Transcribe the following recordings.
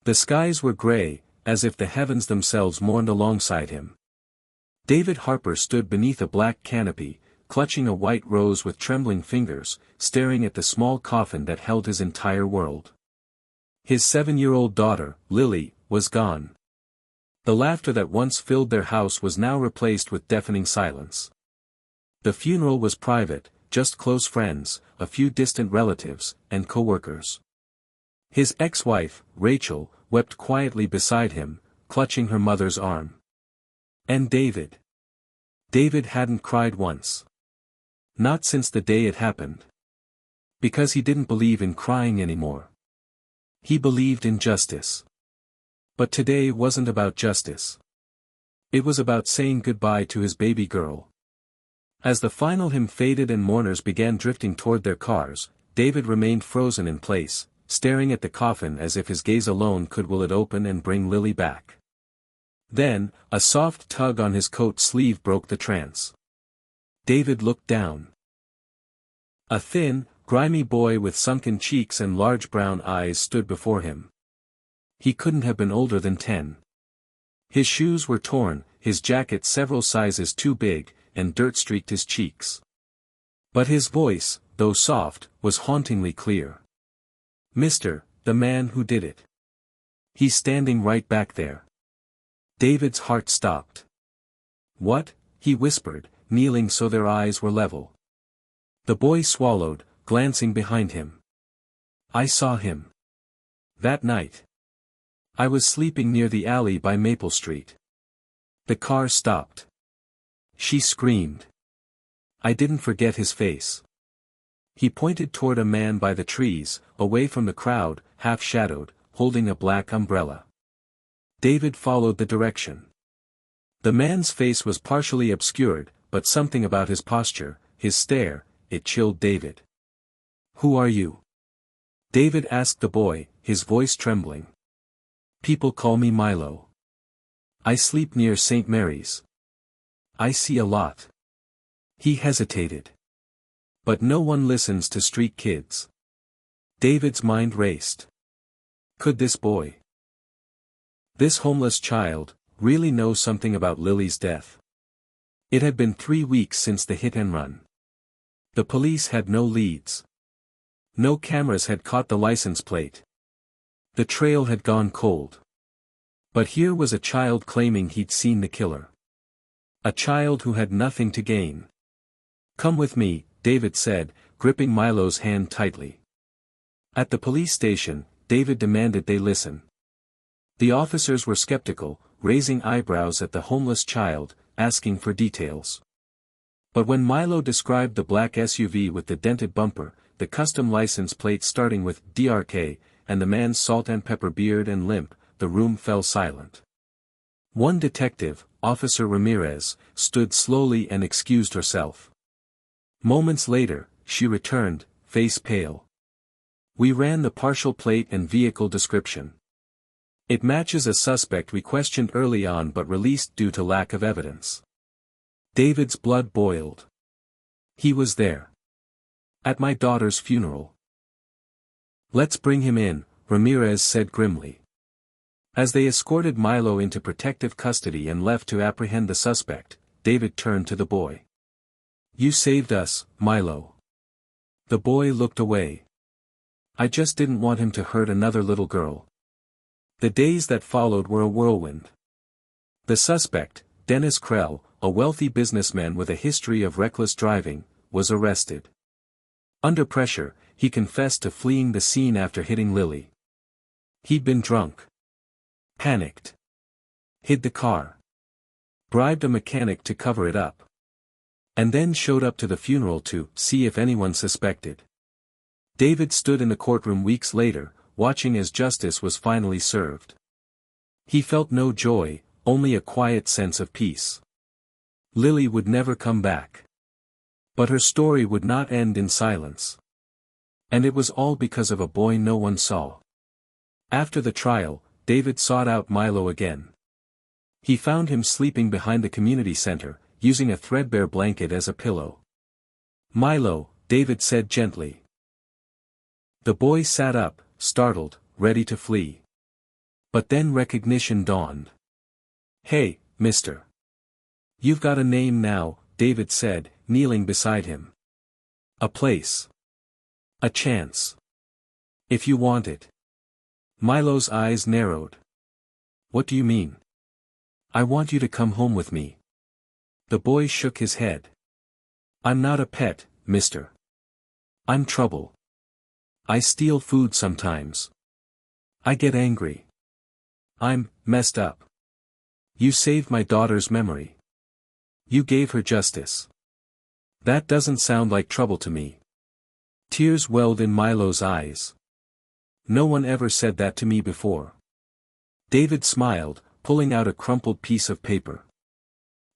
The skies were gray, as if the heavens themselves mourned alongside him. David Harper stood beneath a black canopy, clutching a white rose with trembling fingers, staring at the small coffin that held his entire world. His 7-year-old daughter, Lily, was gone. The laughter that once filled their house was now replaced with deafening silence. The funeral was private, just close friends, a few distant relatives, and co-workers. His ex-wife, Rachel, wept quietly beside him, clutching her mother's arm. And David. David hadn't cried once. Not since the day it happened. Because he didn't believe in crying anymore. He believed in justice. But today wasn't about justice. It was about saying goodbye to his baby girl. As the final hymn faded and mourners began drifting toward their cars, David remained frozen in place, staring at the coffin as if his gaze alone could will it open and bring Lily back. Then, a soft tug on his coat sleeve broke the trance. David looked down. A thin, grimy boy with sunken cheeks and large brown eyes stood before him. He couldn't have been older than 10. His shoes were torn, his jacket several sizes too big, and dirt streaked his cheeks. But his voice, though soft, was hauntingly clear. "Mister, the man who did it. He's standing right back there." David's heart stopped. "What?" he whispered, kneeling so their eyes were level. The boy swallowed, glancing behind him. "I saw him. That night. I was sleeping near the alley by Maple Street. The car stopped. She screamed. I didn't forget his face." He pointed toward a man by the trees, away from the crowd, half-shadowed, holding a black umbrella. David followed the direction. The man's face was partially obscured, but something about his posture, his stare, it chilled David. "Who are you?" David asked the boy, his voice trembling. "People call me Milo. I sleep near St. Mary's. I see a lot." He hesitated. But no one listens to street kids. David's mind raced. Could this boy, this homeless child, really know something about Lily's death? It had been 3 weeks since the hit and run. The police had no leads. No cameras had caught the license plate. The trail had gone cold. But here was a child claiming he'd seen the killer. A child who had nothing to gain. "Come with me," David said, gripping Milo's hand tightly. At the police station, David demanded they listen. The officers were skeptical, raising eyebrows at the homeless child, asking for details. But when Milo described the black SUV with the dented bumper, the custom license plate starting with DRK, and the man's salt and pepper beard and limp, the room fell silent. One detective, Officer Ramirez, stood slowly and excused herself. Moments later, she returned, face pale. "We ran the partial plate and vehicle description. It matches a suspect we questioned early on but released due to lack of evidence." David's blood boiled. He was there. At my daughter's funeral. "Let's bring him in," Ramirez said grimly. As they escorted Milo into protective custody and left to apprehend the suspect, David turned to the boy. "You saved us, Milo." The boy looked away. "I just didn't want him to hurt another little girl." The days that followed were a whirlwind. The suspect, Dennis Krell, a wealthy businessman with a history of reckless driving, was arrested. Under pressure, he confessed to fleeing the scene after hitting Lily. He'd been drunk. Panicked. Hid the car. Bribed a mechanic to cover it up. And then showed up to the funeral to see if anyone suspected. David stood in the courtroom weeks later, watching as justice was finally served. He felt no joy, only a quiet sense of peace. Lily would never come back. But her story would not end in silence. And it was all because of a boy no one saw. After the trial, David sought out Milo again. He found him sleeping behind the community center, using a threadbare blanket as a pillow. "Milo," David said gently. The boy sat up, startled, ready to flee. But then recognition dawned. "Hey, mister. You've got a name now," David said, kneeling beside him. "A place. A chance. If you want it." Milo's eyes narrowed. "What do you mean?" "I want you to come home with me." The boy shook his head. "I'm not a pet, mister. I'm trouble. I steal food sometimes. I get angry. I'm messed up. You saved my daughter's memory. You gave her justice. That doesn't sound like trouble to me." Tears welled in Milo's eyes. "No one ever said that to me before." David smiled, pulling out a crumpled piece of paper.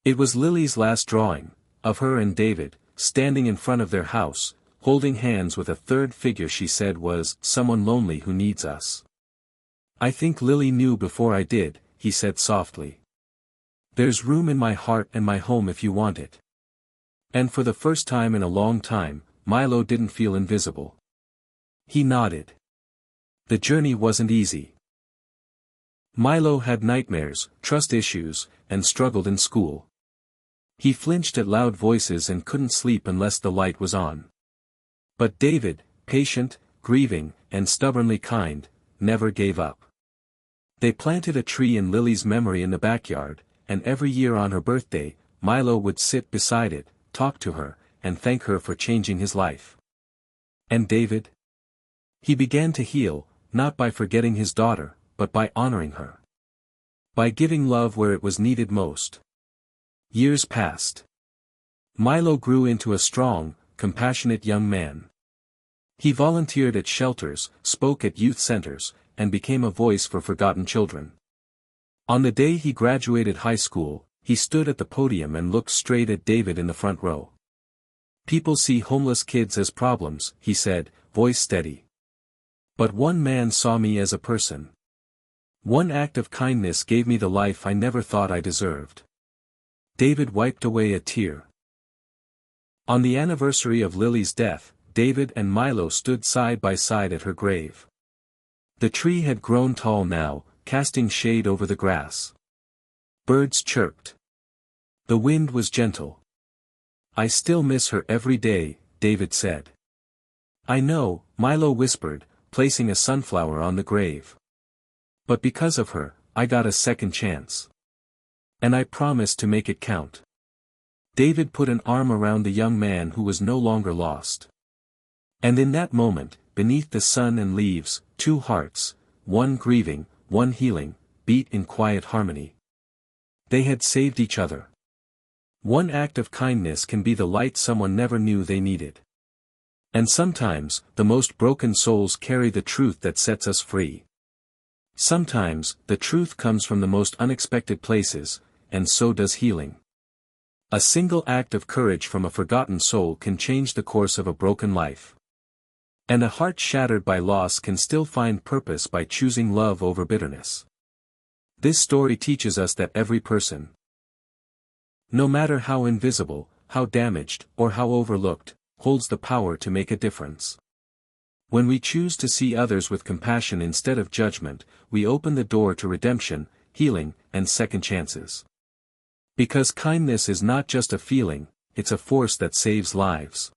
It was Lily's last drawing, of her and David, standing in front of their house, holding hands with a third figure she said was someone lonely who needs us. "I think Lily knew before I did," he said softly. "There's room in my heart and my home if you want it." And for the first time in a long time, Milo didn't feel invisible. He nodded. The journey wasn't easy. Milo had nightmares, trust issues, and struggled in school. He flinched at loud voices and couldn't sleep unless the light was on. But David, patient, grieving, and stubbornly kind, never gave up. They planted a tree in Lily's memory in the backyard, and every year on her birthday, Milo would sit beside it, talk to her, and thank her for changing his life. And David? He began to heal, not by forgetting his daughter, but by honoring her. By giving love where it was needed most. Years passed. Milo grew into a strong, compassionate young man. He volunteered at shelters, spoke at youth centers, and became a voice for forgotten children. On the day he graduated high school, he stood at the podium and looked straight at David in the front row. "People see homeless kids as problems," he said, voice steady. "But one man saw me as a person. One act of kindness gave me the life I never thought I deserved." David wiped away a tear. On the anniversary of Lily's death, David and Milo stood side by side at her grave. The tree had grown tall now, casting shade over the grass. Birds chirped. The wind was gentle. "I still miss her every day," David said. "I know," Milo whispered, placing a sunflower on the grave. "But because of her, I got a second chance. And I promised to make it count." David put an arm around the young man who was no longer lost. And in that moment, beneath the sun and leaves, two hearts, one grieving, one healing, beat in quiet harmony. They had saved each other. One act of kindness can be the light someone never knew they needed. And sometimes, the most broken souls carry the truth that sets us free. Sometimes, the truth comes from the most unexpected places, and so does healing. A single act of courage from a forgotten soul can change the course of a broken life. And a heart shattered by loss can still find purpose by choosing love over bitterness. This story teaches us that every person, no matter how invisible, how damaged, or how overlooked, holds the power to make a difference. When we choose to see others with compassion instead of judgment, we open the door to redemption, healing, and second chances. Because kindness is not just a feeling, it's a force that saves lives.